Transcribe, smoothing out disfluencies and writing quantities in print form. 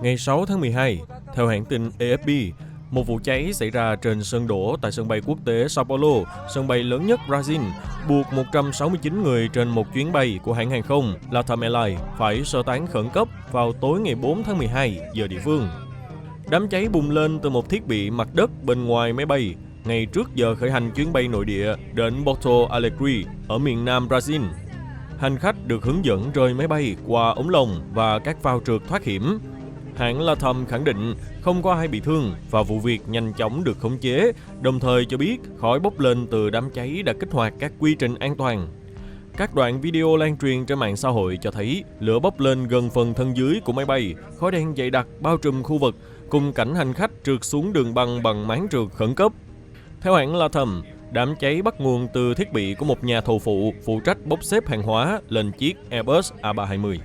Ngày 6 tháng 12, theo hãng tin AFP, một vụ cháy xảy ra trên sân đỗ tại sân bay quốc tế Sao Paulo, sân bay lớn nhất Brazil, buộc 169 người trên một chuyến bay của hãng hàng không Latam Airlines phải sơ tán khẩn cấp vào tối ngày 4 tháng 12 giờ địa phương. Đám cháy bùng lên từ một thiết bị mặt đất bên ngoài máy bay, ngay trước giờ khởi hành chuyến bay nội địa đến Porto Alegre ở miền nam Brazil. Hành khách được hướng dẫn rời máy bay qua ống lồng và các phao trượt thoát hiểm. Hãng Latam khẳng định không có ai bị thương và vụ việc nhanh chóng được khống chế, đồng thời cho biết khói bốc lên từ đám cháy đã kích hoạt các quy trình an toàn. Các đoạn video lan truyền trên mạng xã hội cho thấy lửa bốc lên gần phần thân dưới của máy bay, khói đen dày đặc bao trùm khu vực, cùng cảnh hành khách trượt xuống đường băng bằng máng trượt khẩn cấp. Theo hãng Latam, đám cháy bắt nguồn từ thiết bị của một nhà thầu phụ trách bốc xếp hàng hóa lên chiếc Airbus A320.